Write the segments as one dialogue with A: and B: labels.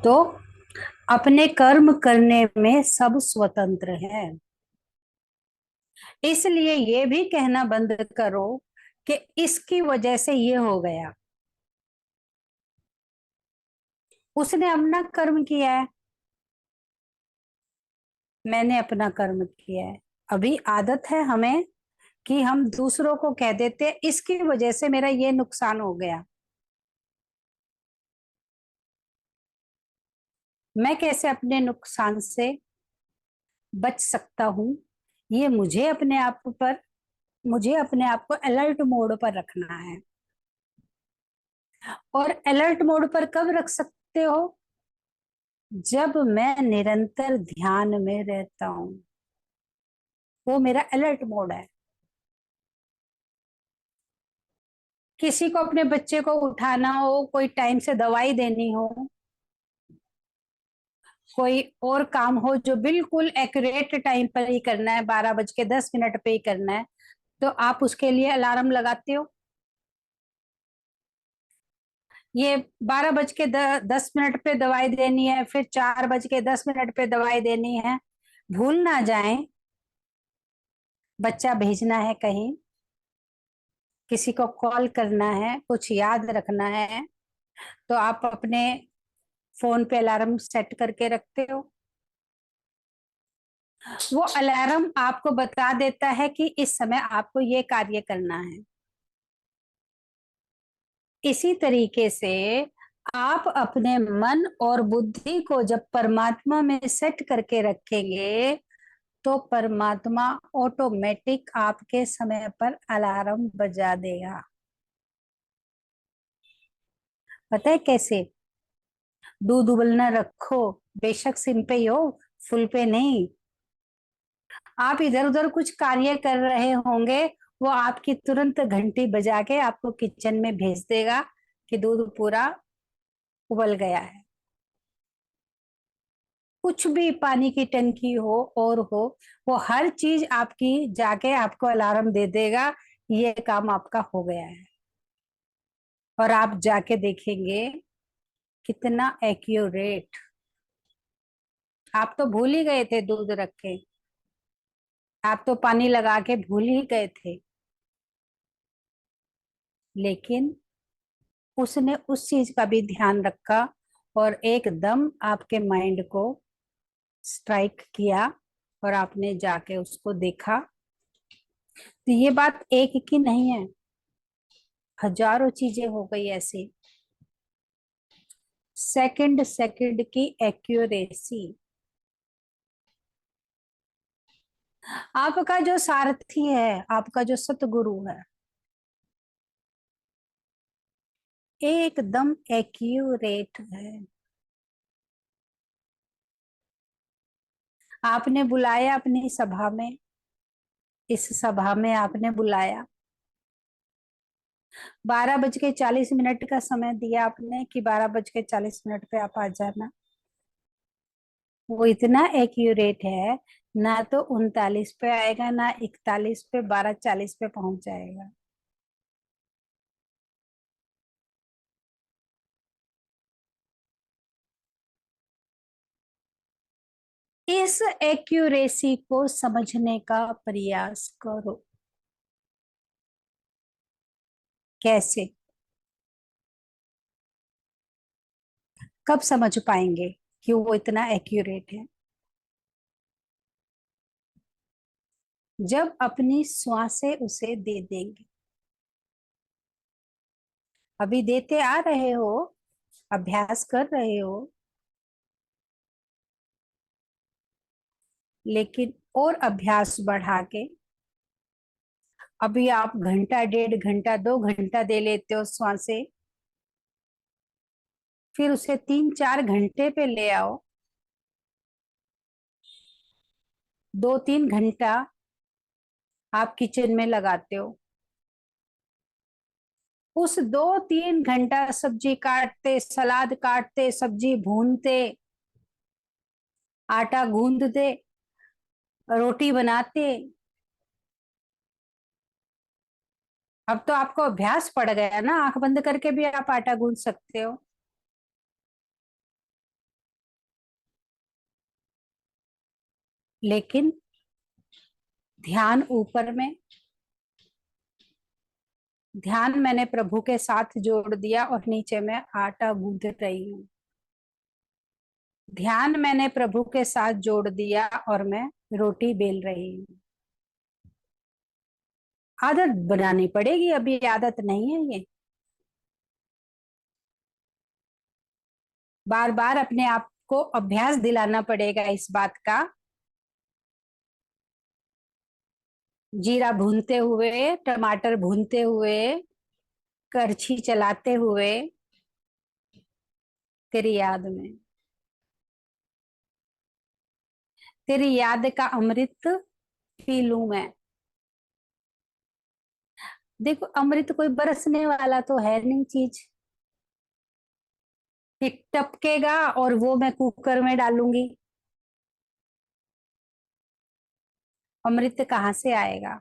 A: तो अपने कर्म करने में सब स्वतंत्र है। इसलिए ये भी कहना बंद करो कि इसकी वजह से ये हो गया। उसने अपना कर्म किया है, मैंने अपना कर्म किया है। अभी आदत है हमें कि हम दूसरों को कह देते हैं इसकी वजह से मेरा ये नुकसान हो गया। मैं कैसे अपने नुकसान से बच सकता हूँ, ये मुझे अपने आप को अलर्ट मोड पर रखना है। और अलर्ट मोड पर कब रख सकते हो? जब मैं निरंतर ध्यान में रहता हूं, वो मेरा अलर्ट मोड है। किसी को अपने बच्चे को उठाना हो, कोई टाइम से दवाई देनी हो, कोई और काम हो जो बिल्कुल एक्यूरेट टाइम पर ही करना है, 12:10 पे ही करना है, तो आप उसके लिए अलार्म लगाते हो। ये 12:10 पे दवाई देनी है, फिर 4:10 पे दवाई देनी है, भूल ना जाए, बच्चा भेजना है कहीं, किसी को कॉल करना है, कुछ याद रखना है, तो आप अपने फोन पे अलार्म सेट करके रखते हो। वो अलार्म आपको बता देता है कि इस समय आपको ये कार्य करना है। इसी तरीके से आप अपने मन और बुद्धि को जब परमात्मा में सेट करके रखेंगे, तो परमात्मा ऑटोमेटिक आपके समय पर अलार्म बजा देगा। पता है कैसे? दूध उबलना रखो, बेशक सिम पे ही हो, फुल पे नहीं। आप इधर उधर कुछ कार्य कर रहे होंगे, वो आपकी तुरंत घंटी बजा के आपको किचन में भेज देगा कि दूध पूरा उबल गया है। कुछ भी, पानी की टंकी हो और हो, वो हर चीज आपकी जाके आपको अलार्म दे देगा, ये काम आपका हो गया है। और आप जाके देखेंगे कितना एक्यूरेट। आप तो भूल ही गए थे दूध रख के, आप तो पानी लगा के भूल ही गए थे, लेकिन उसने उस चीज का भी ध्यान रखा और एकदम आपके माइंड को स्ट्राइक किया, और आपने जाके उसको देखा। तो ये बात एक की नहीं है, हजारों चीजें हो गई ऐसी। सेकंड सेकंड की एक्यूरेसी। आपका जो सारथी है, आपका जो सतगुरु है, एकदम एक्यूरेट है। आपने बुलाया अपनी सभा में, इस सभा में आपने बुलाया, 12:40 का समय दिया आपने कि 12:40 पे आप आ जाना। वो इतना एक्यूरेट है, ना तो 39 पे आएगा, ना 41 पे, 12:40 पे पहुंच जाएगा। इस एक्यूरेसी को समझने का प्रयास करो। कैसे? कब समझ पाएंगे कि वो इतना एक्यूरेट है? जब अपनी श्वासें उसे दे देंगे। अभी देते आ रहे हो, अभ्यास कर रहे हो, लेकिन और अभ्यास बढ़ा के अभी आप घंटा, 1.5 घंटा, 2 घंटा दे लेते हो श्वासें, फिर उसे 3-4 घंटे पे ले आओ। 2-3 घंटा आप किचन में लगाते हो, उस 2-3 घंटा सब्जी काटते, सलाद काटते, सब्जी भूनते, आटा गूंदते, रोटी बनाते, अब तो आपको अभ्यास पड़ गया ना, आंख बंद करके भी आप आटा गूंद सकते हो। लेकिन ध्यान ऊपर में, ध्यान मैंने प्रभु के साथ जोड़ दिया और नीचे में आटा गूंथ रही हूँ। ध्यान मैंने प्रभु के साथ जोड़ दिया और मैं रोटी बेल रही हूँ। आदत बनानी पड़ेगी, अभी आदत नहीं है ये। बार बार अपने आप को अभ्यास दिलाना पड़ेगा इस बात का। जीरा भूनते हुए, टमाटर भूनते हुए, करछी चलाते हुए, तेरी याद में, तेरी याद का अमृत पी लूं मैं। देखो, अमृत कोई बरसने वाला तो है नहीं चीज, कि टपकेगा और वो मैं कुकर में डालूंगी। अमृत कहाँ से आएगा?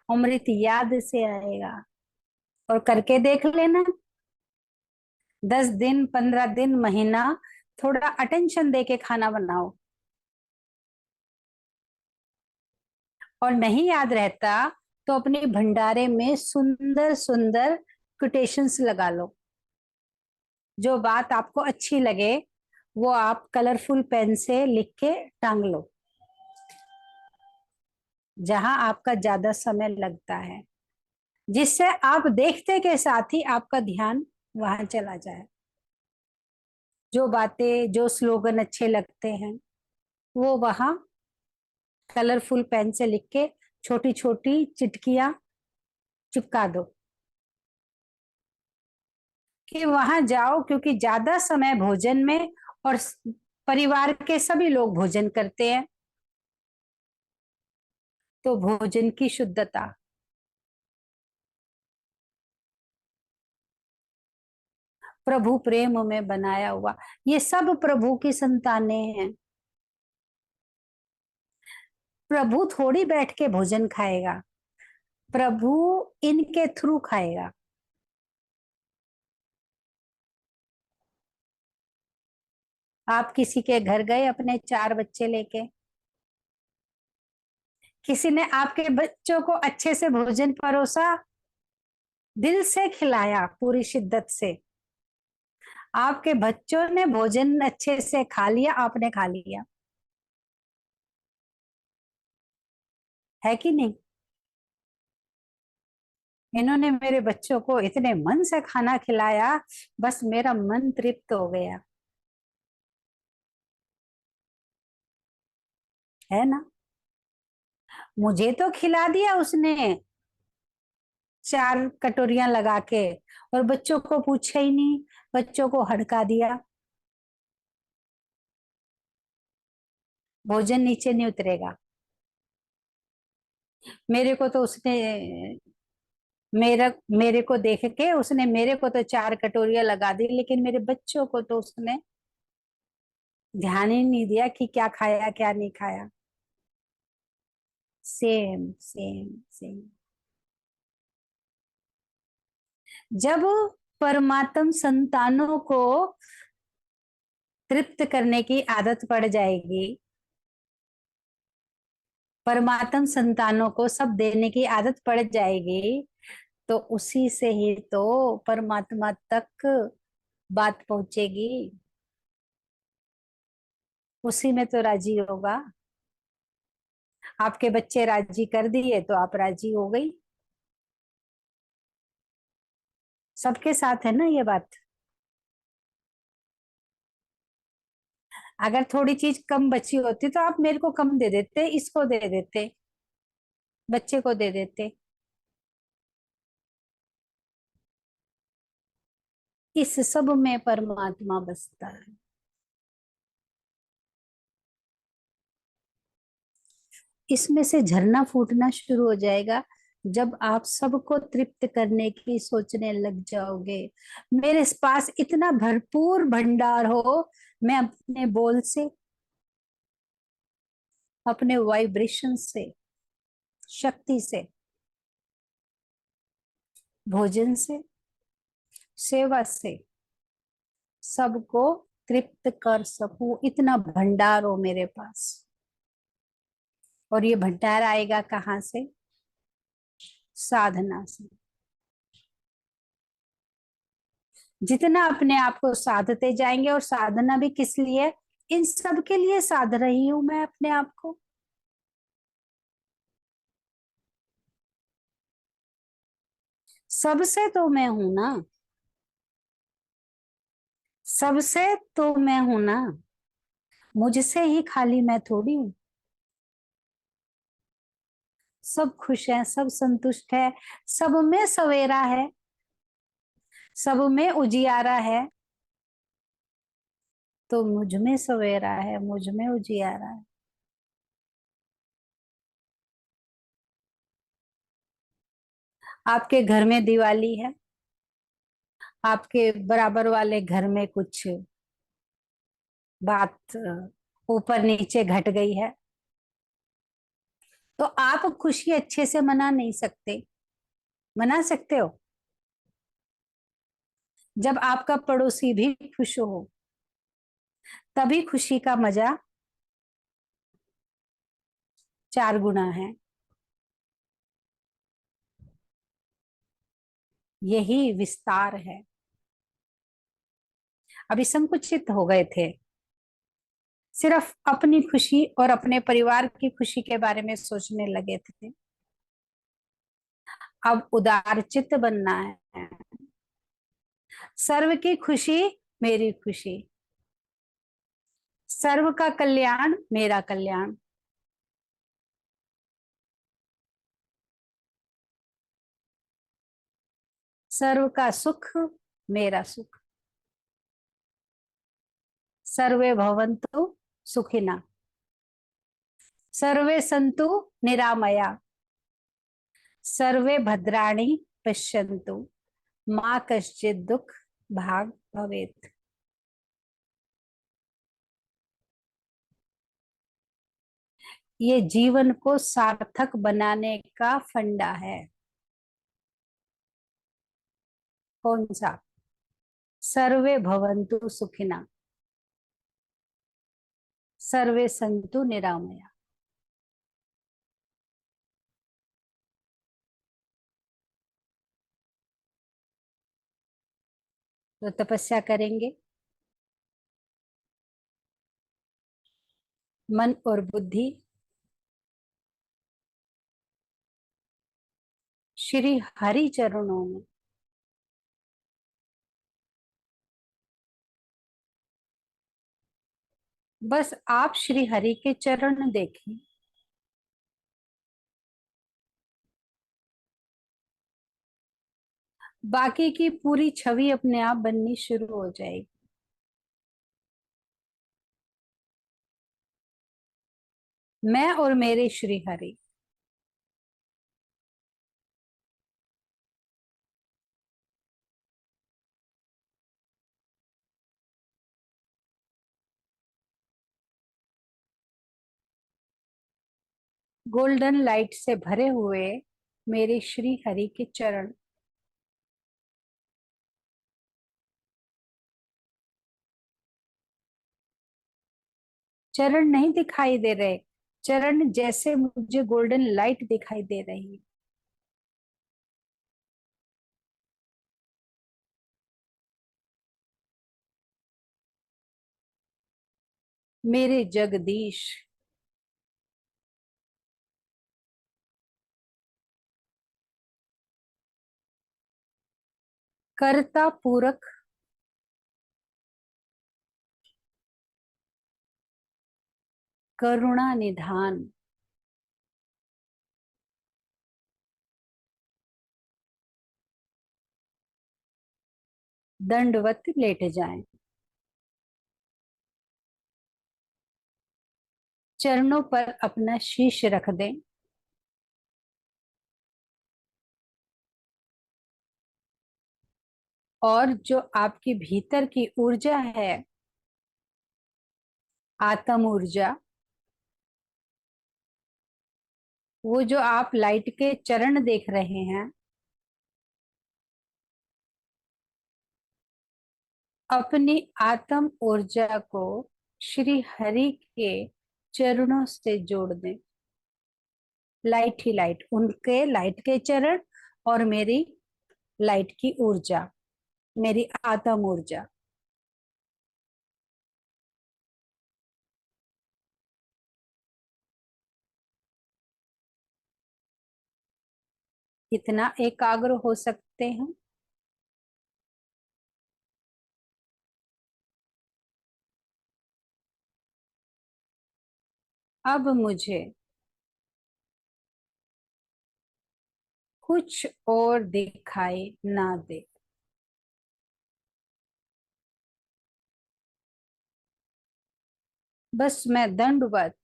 A: अमृत याद से आएगा। और करके देख लेना, 10 दिन, 15 दिन, महीना, थोड़ा अटेंशन दे के खाना बनाओ। और नहीं याद रहता तो अपने भंडारे में सुंदर सुंदर कोटेशंस लगा लो। जो बात आपको अच्छी लगे वो आप कलरफुल पेन से लिख के टांग लो, जहां आपका ज्यादा समय लगता है, जिससे आप देखते के साथ ही आपका ध्यान वहां चला जाए। जो बातें, जो स्लोगन अच्छे लगते हैं वो वहां कलरफुल पेन से लिख के छोटी छोटी चिटकियां चिपका दो कि वहां जाओ। क्योंकि ज्यादा समय भोजन में, और परिवार के सभी लोग भोजन करते हैं, तो भोजन की शुद्धता, प्रभु प्रेम में बनाया हुआ, ये सब प्रभु की संतानें हैं। प्रभु थोड़ी बैठ के भोजन खाएगा, प्रभु इनके थ्रू खाएगा। आप किसी के घर गए अपने 4 बच्चे लेके, किसी ने आपके बच्चों को अच्छे से भोजन परोसा, दिल से खिलाया पूरी शिद्दत से, आपके बच्चों ने भोजन अच्छे से खा लिया, आपने खा लिया, है कि नहीं? इन्होंने मेरे बच्चों को इतने मन से खाना खिलाया, बस मेरा मन तृप्त हो गया, है ना? मुझे तो खिला दिया उसने 4 कटोरियां लगा के, और बच्चों को पूछा ही नहीं, बच्चों को हड़का दिया। भोजन नीचे नहीं उतरेगा। मेरे को तो उसने, मेरे को देख के उसने मेरे को तो 4 कटोरियां लगा दी, लेकिन मेरे बच्चों को तो उसने ध्यान ही नहीं दिया कि क्या खाया क्या नहीं खाया। Same same same. जब परमात्म संतानों को तृप्त करने की आदत पड़ जाएगी, परमात्म संतानों को सब देने की आदत पड़ जाएगी, तो उसी से ही तो परमात्मा तक बात पहुंचेगी। उसी में तो राजी होगा। आपके बच्चे राजी कर दिए तो आप राजी हो गई। सबके साथ है ना ये बात। अगर थोड़ी चीज कम बची होती तो आप मेरे को कम दे देते, इसको दे देते, बच्चे को दे देते। इस सब में परमात्मा बसता है। इसमें से झरना फूटना शुरू हो जाएगा जब आप सबको तृप्त करने की सोचने लग जाओगे। मेरे पास इतना भरपूर भंडार हो, मैं अपने बोल से, अपने वाइब्रेशन से, शक्ति से, भोजन से, सेवा से सबको तृप्त कर सकूं, इतना भंडार हो मेरे पास। और ये भंडार आएगा कहाँ से? साधना से। जितना अपने आप को साधते जाएंगे, और साधना भी किस लिए? इन सब के लिए साध रही हूं मैं अपने आप को। सबसे तो मैं हूं ना। सबसे तो मैं हूं ना। मुझसे ही खाली मैं थोड़ी हूँ। सब खुश है, सब संतुष्ट है, सब में सवेरा है, सब में उजियारा है। तो मुझ में सवेरा है, मुझ में उजियारा है। आपके घर में दिवाली है, आपके बराबर वाले घर में कुछ बात ऊपर नीचे घट गई है, तो आप खुशी अच्छे से मना नहीं सकते। मना सकते हो जब आपका पड़ोसी भी खुश हो, तभी खुशी का मजा 4 गुना है। यही विस्तार है। अभी संकुचित हो गए थे, सिर्फ अपनी खुशी और अपने परिवार की खुशी के बारे में सोचने लगे थे। अब उदारचित्त बनना है। सर्व की खुशी मेरी खुशी, सर्व का कल्याण मेरा कल्याण। सर्व का सुख मेरा सुख। सर्वे भवन्तु सुखिना, सर्वे सन्तु निरामया, सर्वे भद्राणि पश्यन्तु, माँ कश्चित् दुख भाग भवेत्। ये जीवन को सार्थक बनाने का फंडा है। कौन सा? सर्वे भवन्तु सुखिना, सर्वे सन्तु निरामया। तो तपस्या करेंगे, मन और बुद्धि श्री हरि चरणों में। बस आप श्री हरि के चरण देखें। बाकी की पूरी छवि अपने आप बननी शुरू हो जाएगी। मैं और मेरे श्री हरि। गोल्डन लाइट से भरे हुए मेरे श्री हरि के चरण। चरण नहीं दिखाई दे रहे, चरण जैसे मुझे गोल्डन लाइट दिखाई दे रही है। मेरे जगदीश। कर्ता पूरक, करुणा निधान। दंडवत लेट जाएं, चरणों पर अपना शीश रख दें। और जो आपकी भीतर की ऊर्जा है, आत्म ऊर्जा, वो जो आप लाइट के चरण देख रहे हैं, अपनी आत्म ऊर्जा को श्री हरि के चरणों से जोड़ दें। लाइट ही लाइट, उनके लाइट के चरण और मेरी लाइट की ऊर्जा, मेरी आत्म ऊर्जा। इतना एकाग्र हो सकते हैं। अब मुझे कुछ और दिखाई ना दे। बस मैं दंडवत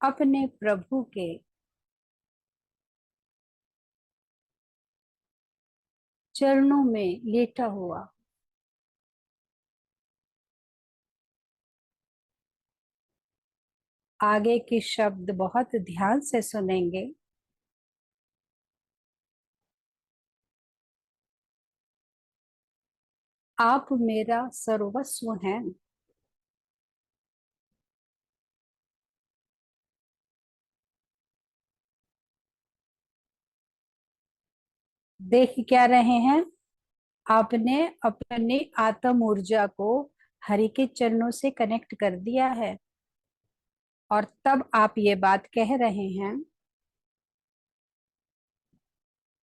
A: अपने प्रभु के चरणों में लेटा हुआ। आगे की शब्द बहुत ध्यान से सुनेंगे। आप मेरा सर्वस्व हैं। देख क्या रहे हैं? आपने अपनी आत्म ऊर्जा को हरि के चरणों से कनेक्ट कर दिया है, और तब आप ये बात कह रहे हैं,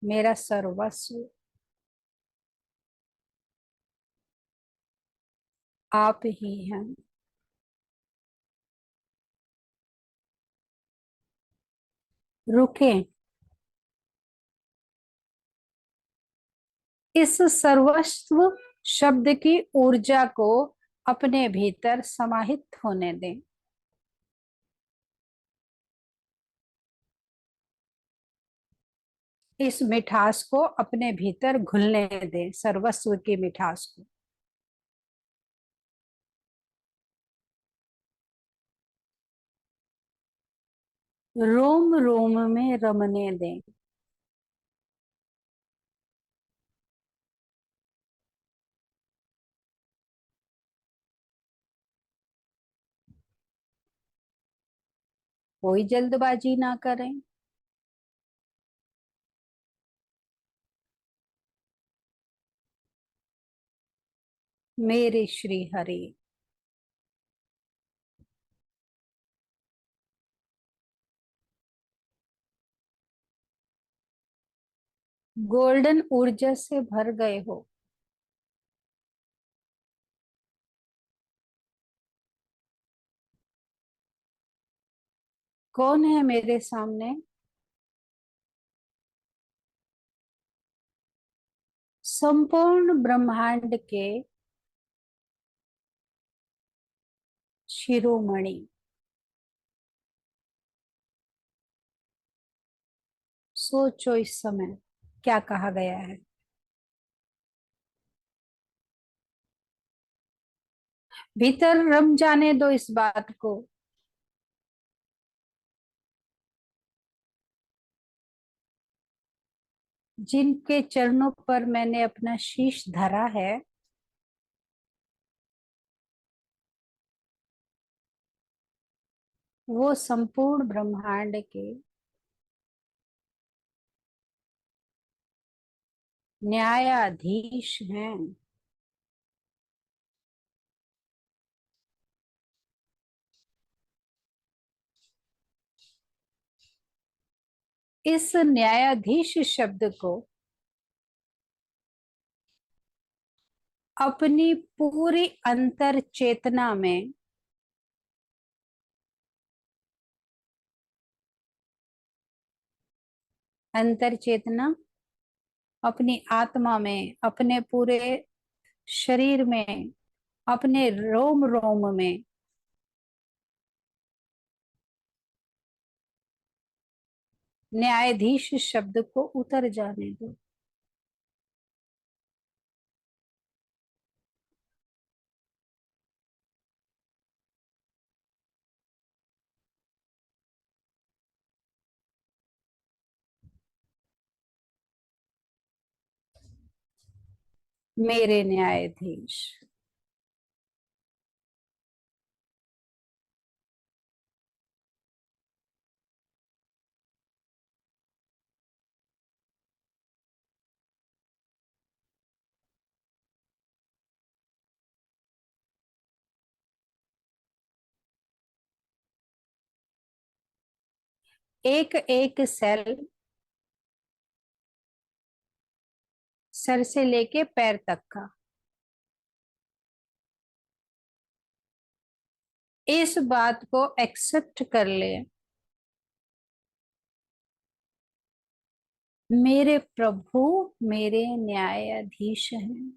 A: मेरा सर्वस्व आप ही हैं। रुके, इस सर्वस्व शब्द की ऊर्जा को अपने भीतर समाहित होने दें। इस मिठास को अपने भीतर घुलने दें, सर्वस्व की मिठास को। रोम रोम में रमने दें। कोई जल्दबाजी ना करें। मेरे श्री हरि। गोल्डन ऊर्जा से भर गए हो। कौन है मेरे सामने? संपूर्ण ब्रह्मांड के शिरोमणि। सोचो इस समय क्या कहा गया है। भीतर रम जाने दो इस बात को। जिनके चरणों पर मैंने अपना शीश धरा है, वो संपूर्ण ब्रह्मांड के न्यायाधीश हैं। इस न्यायाधीश शब्द को अपनी पूरी अंतर चेतना में अंतर चेतना अपनी आत्मा में, अपने पूरे शरीर में, अपने रोम रोम में न्यायाधीश शब्द को उतर जाने दो। मेरे न्यायाधीश। एक एक सेल, सर से लेके पैर तक का, इस बात को एक्सेप्ट कर ले, मेरे प्रभु मेरे न्यायाधीश हैं।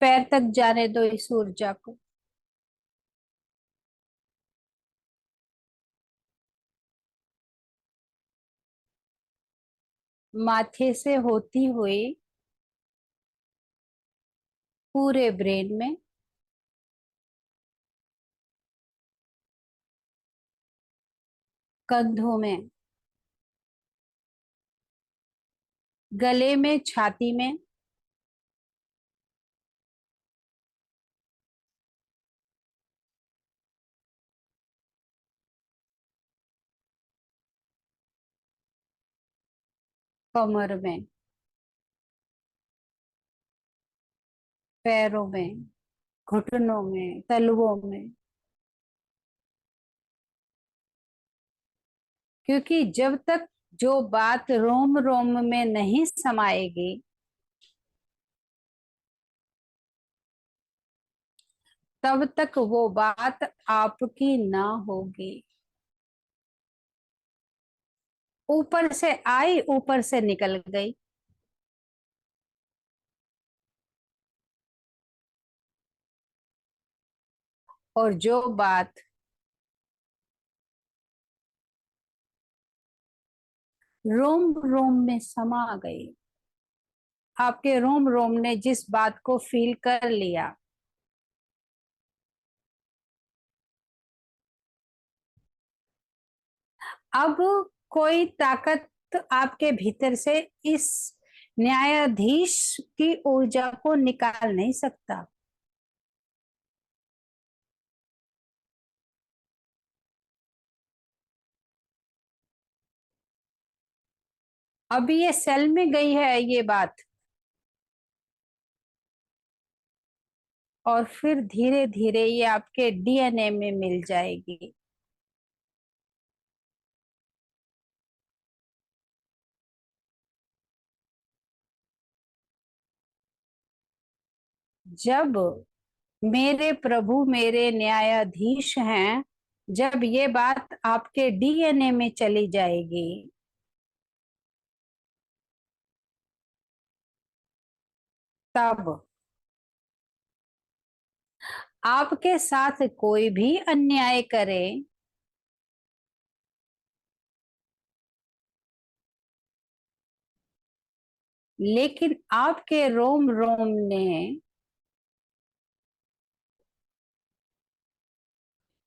A: पैर तक जाने दो इस ऊर्जा को। माथे से होती हुई पूरे ब्रेन में, कंधों में, गले में, छाती में, कमर में, पैरों में, घुटनों में, तलवों में। क्योंकि जब तक जो बात रोम रोम में नहीं समाएगी, तब तक वो बात आपकी ना होगी। ऊपर से आई, ऊपर से निकल गई। और जो बात रोम रोम में समा गई, आपके रोम रोम ने जिस बात को फील कर लिया, अब कोई ताकत आपके भीतर से इस न्यायाधीश की ऊर्जा को निकाल नहीं सकता। अब ये सेल में गई है ये बात, और फिर धीरे धीरे ये आपके डीएनए में मिल जाएगी। जब मेरे प्रभु मेरे न्यायाधीश हैं, जब ये बात आपके डीएनए में चली जाएगी, तब आपके साथ कोई भी अन्याय करे, लेकिन आपके रोम रोम ने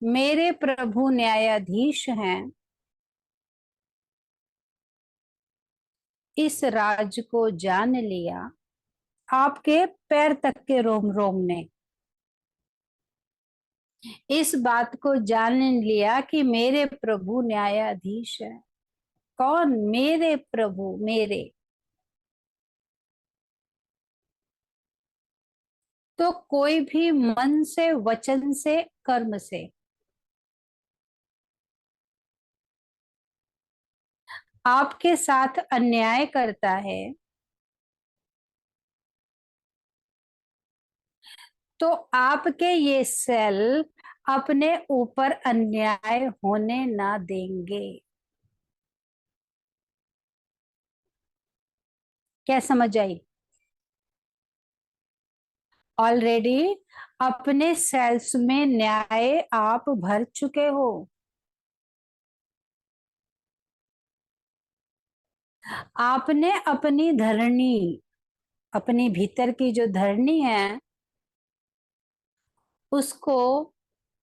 A: मेरे प्रभु न्यायाधीश हैं, इस राज को जान लिया। आपके पैर तक के रोम रोम ने इस बात को जान लिया कि मेरे प्रभु न्यायाधीश है। कौन? मेरे प्रभु मेरे। तो कोई भी मन से, वचन से, कर्म से आपके साथ अन्याय करता है, तो आपके ये सेल अपने ऊपर अन्याय होने ना देंगे। क्या समझ आई? ऑलरेडी अपने सेल्स में न्याय आप भर चुके हो। आपने अपनी धरनी, अपनी भीतर की जो धरनी है, उसको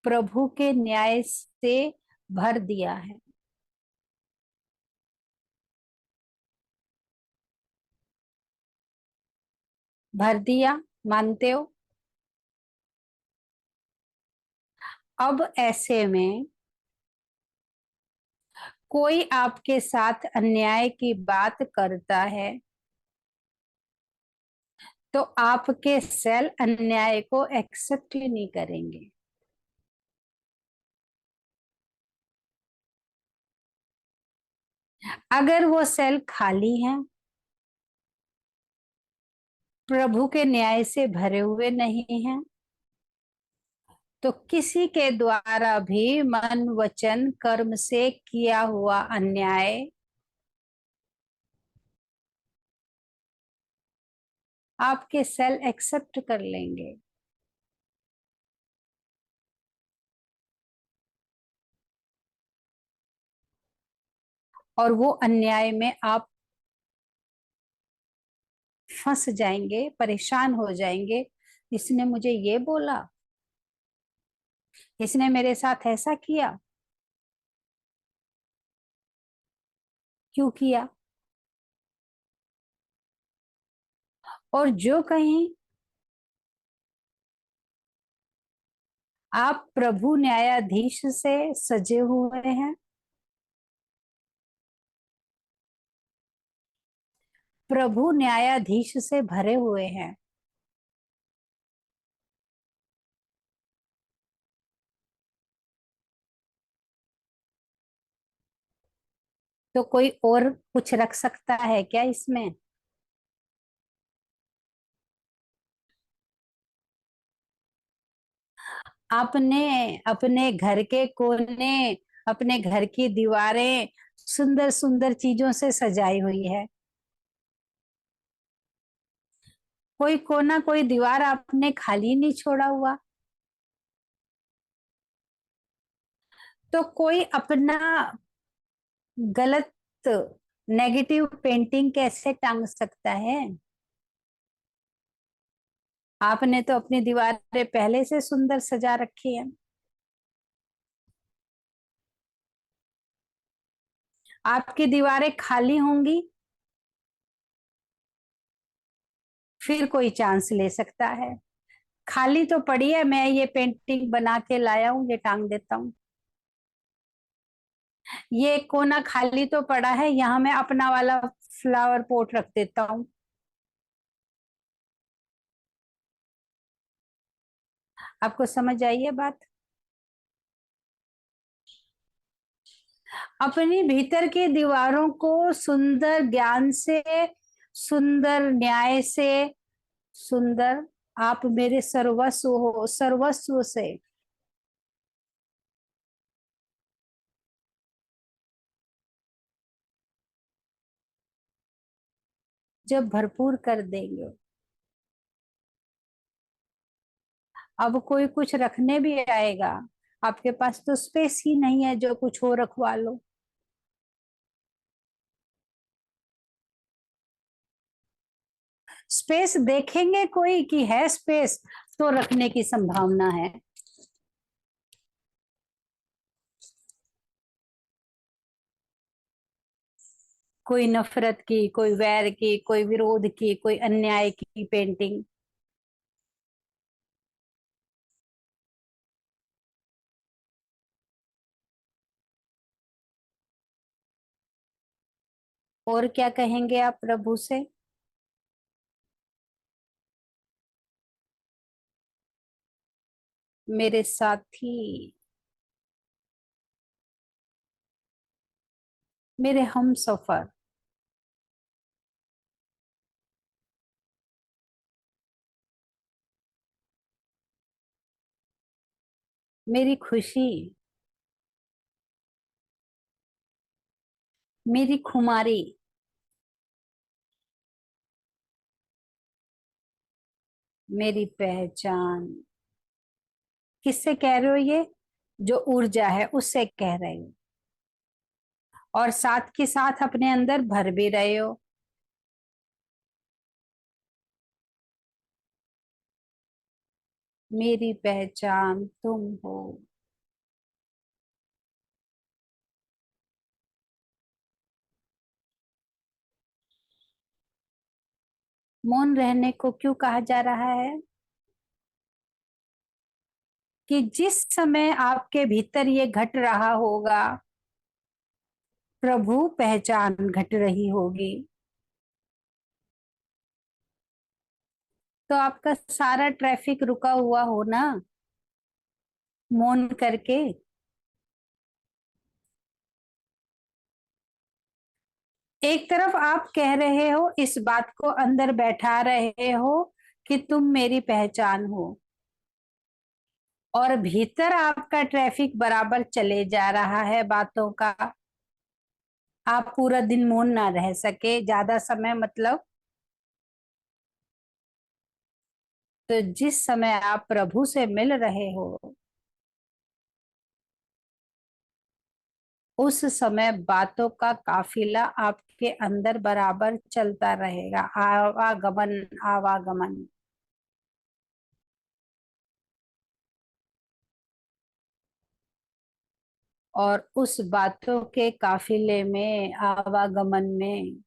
A: प्रभु के न्याय से भर दिया है। भर दिया, मानते हो? अब ऐसे में कोई आपके साथ अन्याय की बात करता है, तो आपके सेल अन्याय को एक्सेप्ट ही नहीं करेंगे। अगर वो सेल खाली है, प्रभु के न्याय से भरे हुए नहीं हैं, तो किसी के द्वारा भी मन वचन कर्म से किया हुआ अन्याय आपके सेल एक्सेप्ट कर लेंगे। और वो अन्याय में आप फंस जाएंगे, परेशान हो जाएंगे। इसने मुझे ये बोला, इसने मेरे साथ ऐसा किया, क्यों किया? और जो कहीं आप प्रभु न्यायाधीश से सजे हुए हैं, प्रभु न्यायाधीश से भरे हुए हैं, तो कोई और कुछ रख सकता है क्या इसमें? आपने अपने घर के कोने, अपने घर की दीवारें सुंदर सुंदर चीजों से सजाई हुई है। कोई कोना, कोई दीवार आपने खाली नहीं छोड़ा हुआ। तो कोई अपना गलत नेगेटिव पेंटिंग कैसे टांग सकता है? आपने तो अपनी दीवारें पहले से सुंदर सजा रखी है। आपकी दीवारें खाली होंगी, फिर कोई चांस ले सकता है। खाली तो पड़ी है, मैं ये पेंटिंग बना के लाया हूं, ये टांग देता हूँ। ये कोना खाली तो पड़ा है, यहाँ मैं अपना वाला फ्लावर पॉट रख देता हूँ। आपको समझ आई है बात? अपनी भीतर की दीवारों को सुंदर ज्ञान से, सुंदर न्याय से, सुंदर, आप मेरे सर्वस्व हो, सर्वस्व से जब भरपूर कर देंगे, अब कोई कुछ रखने भी आएगा, आपके पास तो स्पेस ही नहीं है जो कुछ हो रखवा लो। स्पेस देखेंगे कोई कि है स्पेस, तो रखने की संभावना है। कोई नफरत की, कोई वैर की, कोई विरोध की, कोई अन्याय की पेंटिंग। और क्या कहेंगे आप प्रभु से? मेरे साथी, मेरे हम सफर, मेरी खुशी, मेरी खुमारी, मेरी पहचान। किससे कह रहे हो ये? जो ऊर्जा है उससे कह रहे हो, और साथ के साथ अपने अंदर भर भी रहे हो। मेरी पहचान तुम हो। मौन रहने को क्यों कहा जा रहा है? कि जिस समय आपके भीतर ये घट रहा होगा, प्रभु पहचान घट रही होगी, तो आपका सारा ट्रैफिक रुका हुआ हो ना, मौन करके। एक तरफ आप कह रहे हो, इस बात को अंदर बैठा रहे हो कि तुम मेरी पहचान हो, और भीतर आपका ट्रैफिक बराबर चले जा रहा है बातों का। आप पूरा दिन मौन ना रह सके ज्यादा समय, मतलब। तो जिस समय आप प्रभु से मिल रहे हो, उस समय बातों का काफिला आपके अंदर बराबर चलता रहेगा, आवागमन आवागमन। और उस बातों के काफिले में, आवागमन में,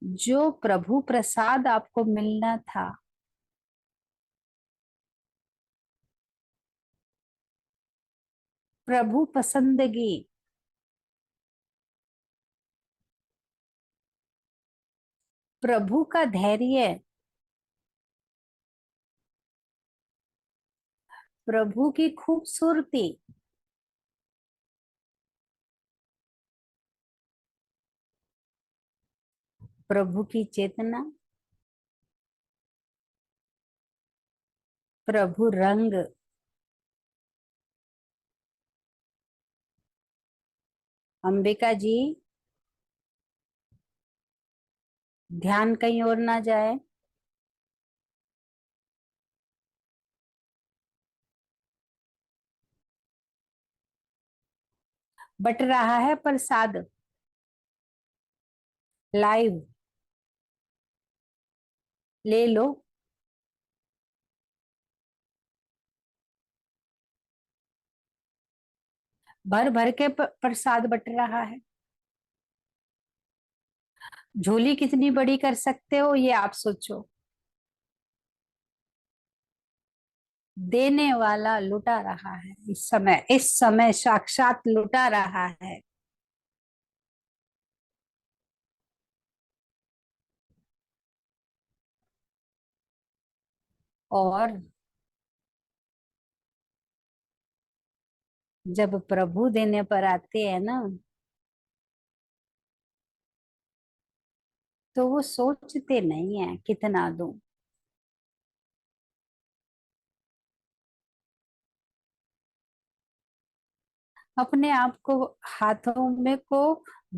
A: जो प्रभु प्रसाद आपको मिलना था, प्रभु पसंदगी, प्रभु का धैर्य, प्रभु की खूबसूरती, प्रभु की चेतना, प्रभु रंग। अंबिका जी, ध्यान कहीं और ना जाए। बट रहा है प्रसाद लाइव, ले लो। भर भर के प्रसाद बट रहा है। झोली कितनी बड़ी कर सकते हो, ये आप सोचो। देने वाला लुटा रहा है, इस समय साक्षात लुटा रहा है। और जब प्रभु देने पर आते हैं ना, तो वो सोचते नहीं है कितना दूं। अपने आप को हाथों में को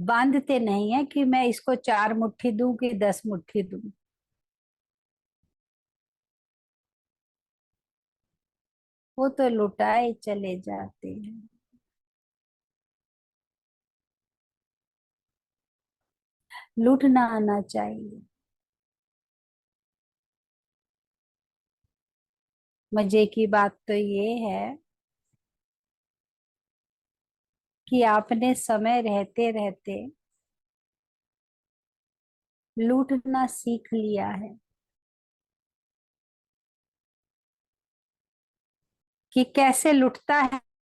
A: बांधते नहीं है कि मैं इसको 4 मुट्ठी दूं कि 10 मुट्ठी दूं। वो तो लुटाए चले जाते हैं। लूटना आना चाहिए। मजे की बात तो ये है कि आपने समय रहते रहते लूटना सीख लिया है, कि कैसे लुटता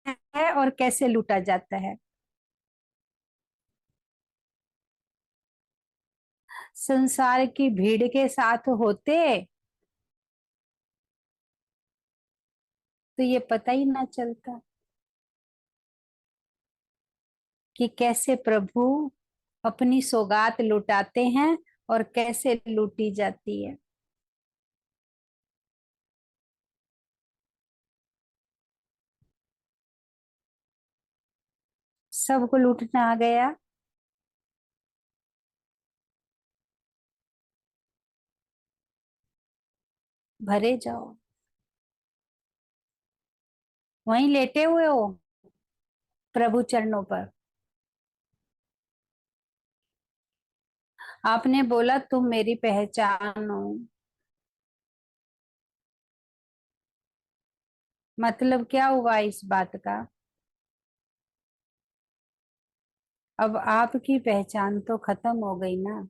A: है और कैसे लूटा जाता है। संसार की भीड़ के साथ होते तो ये पता ही ना चलता कि कैसे प्रभु अपनी सौगात लुटाते हैं और कैसे लूटी जाती है। सबको लूटना आ गया। भरे जाओ। वहीं लेटे हुए हो प्रभु चरणों पर। आपने बोला तुम मेरी पहचान हो। मतलब क्या हुआ इस बात का? अब आपकी पहचान तो खत्म हो गई ना।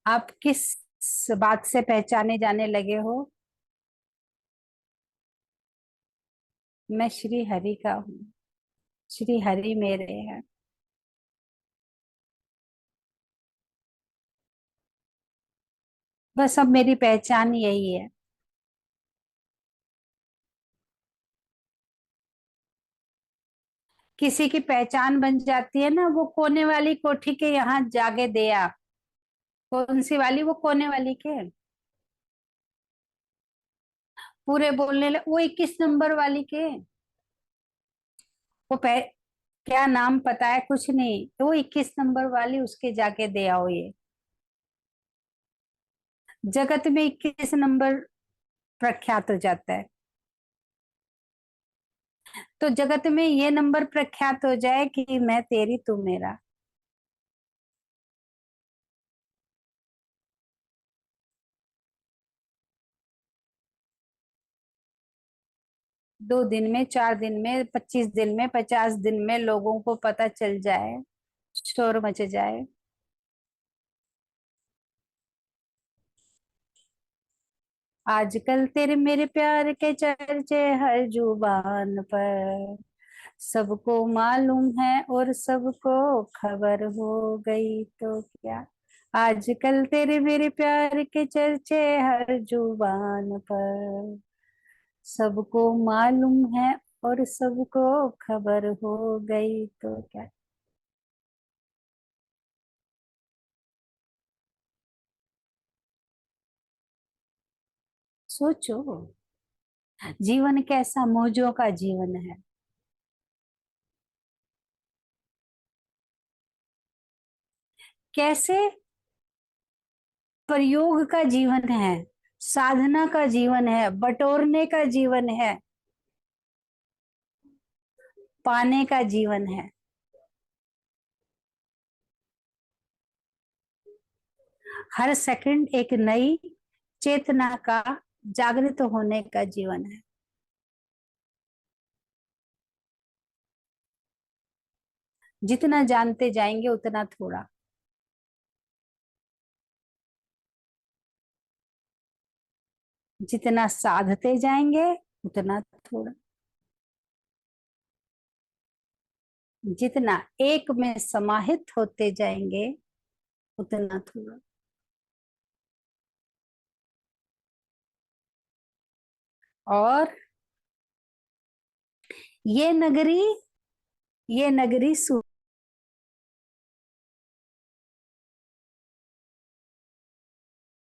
A: आप किस बात से पहचाने जाने लगे हो? मैं श्री हरि का हूँ। श्री हरि मेरे हैं। बस अब मेरी पहचान यही है। किसी की पहचान बन जाती है ना, वो कोने वाली कोठी के यहाँ जाके दिया। कौन सी वाली? वो कोने वाली के पूरे बोलने लगे, वो 21 नंबर वाली के। वो क्या नाम पता है? कुछ नहीं, तो वो 21 नंबर वाली उसके जाके दे आओ ये। जगत में 21 नंबर प्रख्यात हो जाता है। तो जगत में ये नंबर प्रख्यात हो जाए कि मैं तेरी तू मेरा। 2 दिन में, 4 दिन में, 25 दिन में, 50 दिन में लोगों को पता चल जाए, शोर मच जाए। आजकल तेरे मेरे प्यार के चर्चे हर जुबान पर, सबको मालूम है और सबको खबर हो गई तो क्या। आजकल तेरे मेरे प्यार के चर्चे हर जुबान पर, सबको मालूम है और सबको खबर हो गई तो क्या। सोचो, जीवन कैसा मौजों का जीवन है। कैसे प्रयोग का जीवन है, साधना का जीवन है, बटोरने का जीवन है, पाने का जीवन है। हर सेकंड एक नई चेतना का जागृत होने का जीवन है। जितना जानते जाएंगे उतना थोड़ा, जितना साधते जाएंगे उतना थोड़ा, जितना एक में समाहित होते जाएंगे उतना थोड़ा। और ये नगरी, ये नगरी